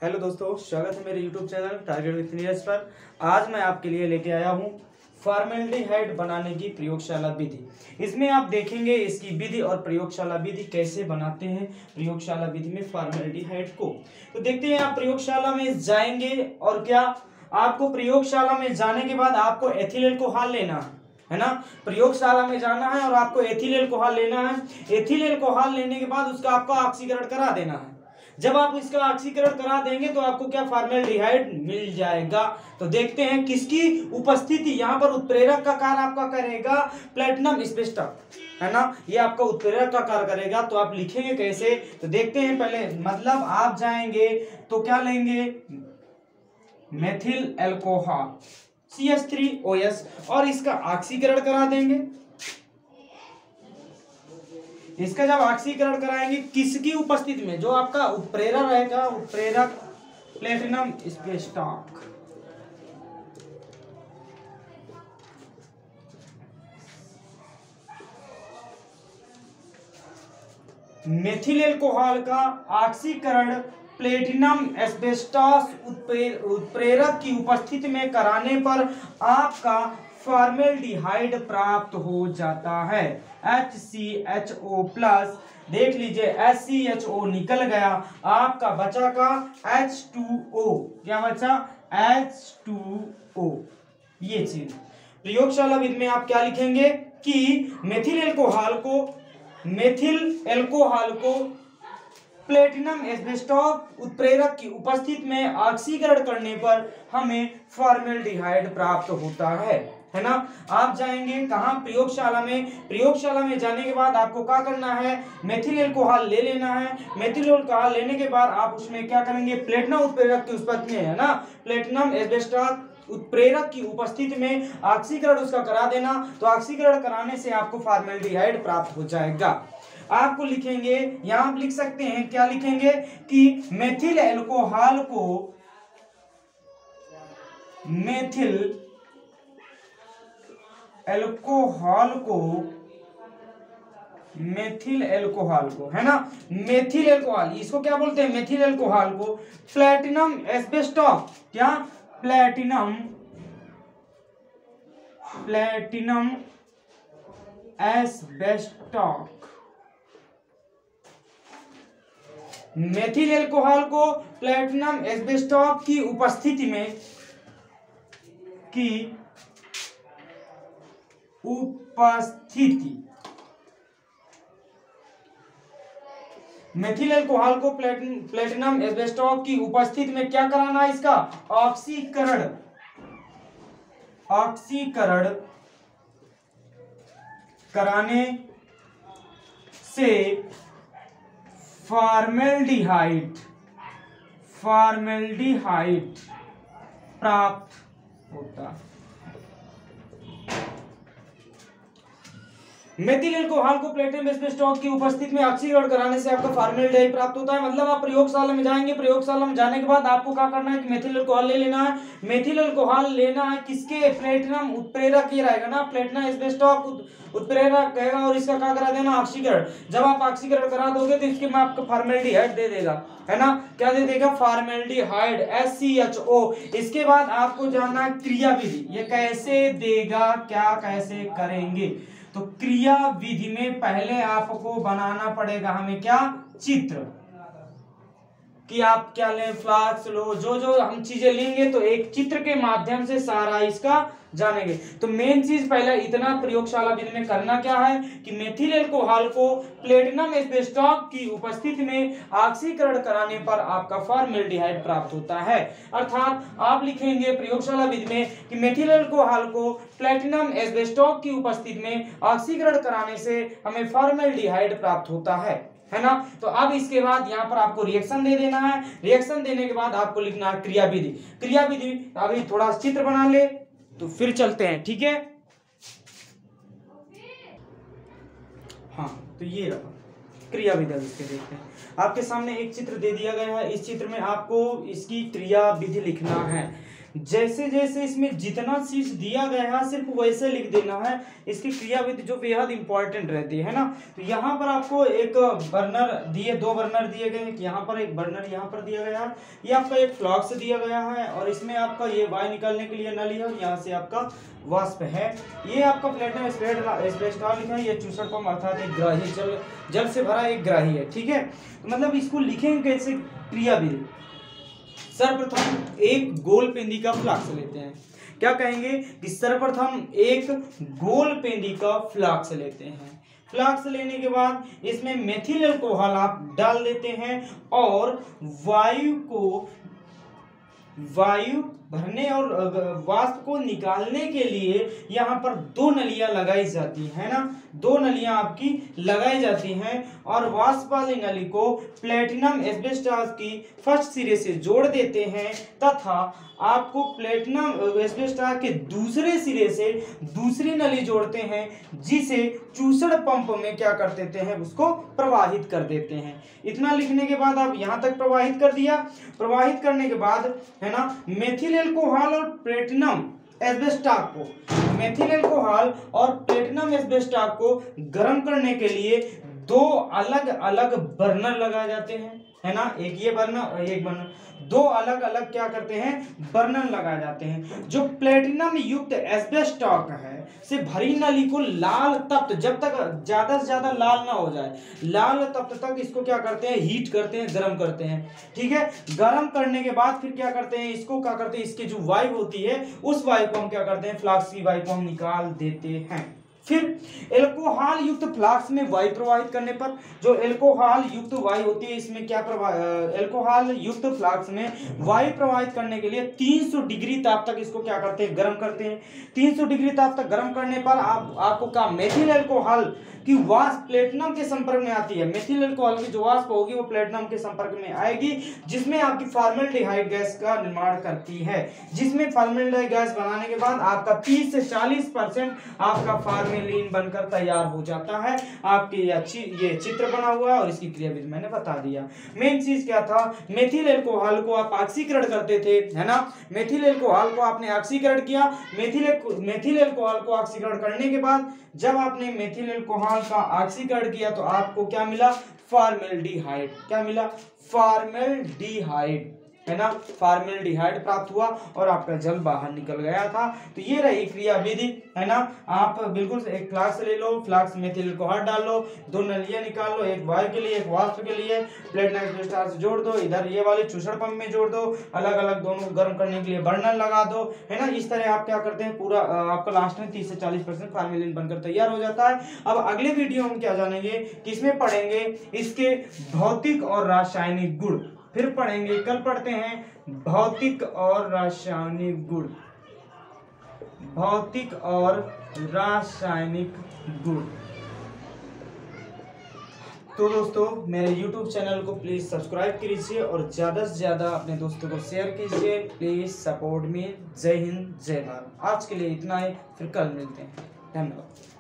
Hello दोस्तों, स्वागत है मेरे YouTube channel target with Neeraj पर। आज मैं आपके लिए लेके आया हूँ फॉर्मेल्डिहाइड बनाने की प्रयोगशाला विधि। इसमें आप देखेंगे इसकी विधि और प्रयोगशाला विधि कैसे बनाते हैं प्रयोगशाला विधि में फॉर्मेल्डिहाइड को। तो देखते हैं, आप प्रयोगशाला में जाएंगे और क्या आपको प्रयोगशाला में जाने के बाद आपको एथिल अल्कोहल लेना है ना। प्रयोगशाला में जाना है और आपको एथिल अल्कोहल लेना है। एथिल अल्कोहल लेने के बाद उसका आपको ऑक्सीकरण करा देना है। जब आप इसका ऑक्सीकरण करा देंगे तो आपको क्या फॉर्मेल्डिहाइड मिल जाएगा। तो देखते हैं किसकी उपस्थिति, यहाँ पर उत्प्रेरक का कार्य आपका करेगा प्लेटिनम एस्बेस्टस, है ना। ये आपका उत्प्रेरक का कार्य करेगा। तो आप लिखेंगे कैसे, तो देखते हैं। पहले मतलब आप जाएंगे तो क्या लेंगे, मेथिल अल्कोहल CH3OS और इसका ऑक्सीकरण करा देंगे। इसका जब ऑक्सीकरण कराएंगे किसकी उपस्थिति में, जो आपका उत्प्रेरक रहेगा, उत्प्रेरक प्लेटिनम एस्बेस्टस। मेथिल अल्कोहल का ऑक्सीकरण प्लेटिनम एस्बेस्टस उत्प्रेरक की उपस्थिति में कराने पर आपका फॉर्मेल्डिहाइड प्राप्त हो जाता है। HCHO प्लस, देख लीजिए HCHO निकल गया, आपका बचा का H2O। क्या बचा, H2O। ये चीज प्रयोगशाला विधि में आप क्या लिखेंगे कि मेथिल अल्कोहल को प्लेटिनम एस्बेस्टस उत्प्रेरक की उपस्थिति में ऑक्सीकरण करने पर हमें फॉर्मेल्डिहाइड प्राप्त होता है ना। आप जाएंगे कहां, प्रयोगशाला में। प्रयोगशाला में जाने के बाद आपको क्या करना है, मेथिल अल्कोहल ले लेना है। मेथिल अल्कोहल लेने के बाद आप उसमें क्या करेंगे, प्लेटिनम उत्प्रेरक की उपस्थिति में, है ना, प्लेटिनम एस्बेस्टस उत्प्रेरक की उपस्थिति में ऑक्सीकरण उसका करा देना। तो ऑक्सीकरण कराने से आपको फॉर्मेल्डिहाइड प्राप्त हो जाएगा। आपको लिखेंगे, यहां आप लिख सकते हैं, क्या लिखेंगे कि मेथिल अल्कोहल को, है ना, मेथिल अल्कोहल, इसको क्या बोलते हैं, मेथिल अल्कोहल को प्लेटिनम एस्बेस्टस, क्या, प्लेटिनम एस्बेस्टस, मेथिल अल्कोहल को प्लेटिनम एस्बेस्टस की उपस्थिति में मेथिल अल्कोहल को प्लेटिनम एस्बेस्टस की उपस्थिति में क्या कराना है, इसका ऑक्सीकरण कराने से फॉर्मेल्डिहाइड प्राप्त होता है। मेथिल अल्कोहल को प्लेटिनम एस्बेस्टस की उपस्थिति में ऑक्सीकरण कराने से आपका फॉर्मेल्डिहाइड प्राप्त होता है। मतलब आप प्रयोगशाला में जाएंगे, प्रयोगशाला में जाने के बाद आपको क्या करना है कि मेथिल अल्कोहल ले लेना है। मेथिल अल्कोहल लेना है किसके, प्लेटिनम उत्प्रेरक ये रहेगा ना, प्लेटिनम एस्बेस्टस उत्प्रेरक कहेगा और इसका क्या करा देना, ऑक्सीकरण। जब आप ऑक्सीकरण करा दोगे तो इसके में आपको फॉर्मेल्डिहाइड दे देगा, है ना, क्या दे देगा, फॉर्मेल्डिहाइड HCHO। इसके बाद आपको जानना है क्रिया विधि, ये कैसे देगा, क्या कैसे करेंगे। तो क्रिया विधि में पहले आपको बनाना पड़ेगा हमें क्या, चित्र, कि आप क्या लें, फ्लास्क लो, जो हम चीजें लेंगे तो एक चित्र के माध्यम से सारा इसका जानेंगे। तो मेन चीज पहले इतना प्रयोगशाला विधि में करना क्या है कि मेथिल अल्कोहल को प्लेटिनम एस्बेस्टस की उपस्थिति में ऑक्सीकरण कराने पर आपका फॉर्मेल्डिहाइड प्राप्त होता है। अर्थात आप लिखेंगे प्रयोगशाला विधि में कि मेथिल अल्कोहल को प्लेटिनम एस्बेस्टस की उपस्थिति में ऑक्सीकरण कराने से हमें फॉर्मेल्डिहाइड प्राप्त होता है ना। तो अब इसके बाद यहाँ पर आपको रिएक्शन दे देना है। रिएक्शन देने के बाद आपको लिखना है क्रिया विधि। क्रिया विधि अभी थोड़ा चित्र बना ले तो फिर चलते हैं, ठीक है। हाँ, तो ये रहा क्रिया विधि। इसके देखते हैं, आपके सामने एक चित्र दे दिया गया है। इस चित्र में आपको इसकी क्रिया विधि लिखना है। जैसे जैसे इसमें जितना चीज दिया गया है सिर्फ वैसे लिख देना है। इसकी क्रियाविधि जो बेहद इंपॉर्टेंट रहती है ना। तो यहाँ पर आपको एक बर्नर दिए, 2 बर्नर दिए गए हैं। यहाँ पर एक बर्नर यहाँ पर दिया गया है, ये आपका एक फ्लास्क दिया गया है और इसमें आपका ये वायु निकालने के लिए नली है, यहाँ से आपका वाष्प है। ये आपका प्लेटिनम एस्बेस्टॉस लिखा है, ये चूसड़ पंप अर्थात एक ग्राही जल से भरा एक ग्राही है। ठीक है, तो मतलब इसको लिखेंगे कैसे क्रियाविधि। सर्वप्रथम एक गोल पेंदी का फ्लास्क लेते हैं। क्या कहेंगे कि सर्वप्रथम एक गोल पेंदी का फ्लास्क लेते हैं। फ्लास्क लेने के बाद इसमें मेथिल अल्कोहल आप डाल देते हैं और वायु भरने और वाष्प को निकालने के लिए यहाँ पर 2 नलियां लगाई जाती है ना, 2 नलियां आपकी लगाई जाती हैं और वाष्प वाली नली को प्लेटिनम एस्बेस्टॉस की फर्स्ट सिरे से जोड़ देते हैं तथा आपको प्लेटिनम एस्बेस्टॉस के दूसरे सिरे से दूसरी नली जोड़ते हैं, जिसे चूसड़ पंप में क्या कर देते हैं, उसको प्रवाहित कर देते हैं। इतना लिखने के बाद आप यहाँ तक प्रवाहित कर दिया। प्रवाहित करने के बाद है ना, मेथिल अल्कोहल और प्लेटिनम एस्बेस्टॉस को गर्म करने के लिए 2 अलग अलग बर्नर लगाए जाते हैं, है ना। एक ये बर्नर और एक बर्नर, 2 अलग अलग क्या करते हैं, बर्नर लगाए जाते हैं। जो प्लेटिनम युक्त एस्बेस्टॉस है से भरी नली को लाल तप्त, जब तक ज्यादा से ज्यादा लाल ना हो जाए, लाल तप्त तक इसको क्या करते हैं, हीट करते हैं, गर्म करते हैं। ठीक है, गर्म करने के बाद फिर क्या करते हैं, इसको क्या करते हैं, इसकी जो वायु होती है उस वायु को हम क्या करते हैं, फ्लास्क की वायु को हम निकाल देते हैं। फिर एल्कोहल युक्त फ्लास्क में वायु प्रवाहित करने पर, जो एल्कोहल युक्त वायु होती है इसमें क्या एल्कोहल युक्त फ्लास्क में वायु प्रवाहित करने के लिए 300 डिग्री ताप तक इसको क्या करते हैं, गर्म करते हैं। 300 डिग्री ताप तक गर्म करने पर आपको क्या, मेथिल अल्कोहल की वाष्प प्लेटिनम के संपर्क में आती है। मेथिल अल्कोहल की जो वाष्प होगी वो प्लेटिनम के संपर्क में आएगी, जिसमें आपकी फॉर्मल्डिहाइड गैस का निर्माण करती है। जिसमें फॉर्मल्डिहाइड गैस बनाने के बाद आपका 30 से 40% आपका फॉर्मेलिन बनकर तैयार हो जाता है। आपके ये चित्र बना हुआ है और इसकी क्रियाविधि मैंने बता दिया। मेन चीज क्या था, मेथिल अल्कोहल को आप ऑक्सीकरण करते थे, है ना। मेथिल अल्कोहल को आपने ऑक्सीकरण किया। मेथिल अल्कोहल को ऑक्सीकरण करने के बाद जब आपने मेथिल अल्कोहल का ऑक्सीकरण किया तो आपको क्या मिला, फॉर्मेल्डिहाइड। क्या मिला, फॉर्मेल्डिहाइड, है ना। फॉर्मेल्डिहाइड प्राप्त हुआ और आपका जल बाहर निकल गया था। तो ये रही क्रियाविधि, है ना। आप बिल्कुल एक फ्लास्क ले लो, फ्लास्क में मेथिल अल्कोहल डाल लो, 2 नलियां निकाल लो, एक वायु के लिए एक वाष्प के लिए, प्लेटिनम एस्बेस्टॉस जोड़ दो, इधर ये वाले चूसड़ पंप में जोड़ दो, अलग अलग दोनों गर्म करने के लिए बर्नर लगा दो, है ना। इस तरह आप क्या करते हैं, पूरा आपका लास्ट में 30 से 40% फॉर्मेलिन बनकर तैयार हो जाता है। अब अगले वीडियो हम क्या जानेंगे, किसमें पढ़ेंगे, इसके भौतिक और रासायनिक गुण। फिर पढ़ेंगे, कल पढ़ते हैं भौतिक और रासायनिक गुण, भौतिक और रासायनिक गुण। तो दोस्तों मेरे YouTube चैनल को प्लीज सब्सक्राइब कीजिए और ज्यादा से ज्यादा अपने दोस्तों को शेयर कीजिए। Please support me. जय हिंद, जय भारत। आज के लिए इतना ही, फिर कल मिलते हैं। धन्यवाद।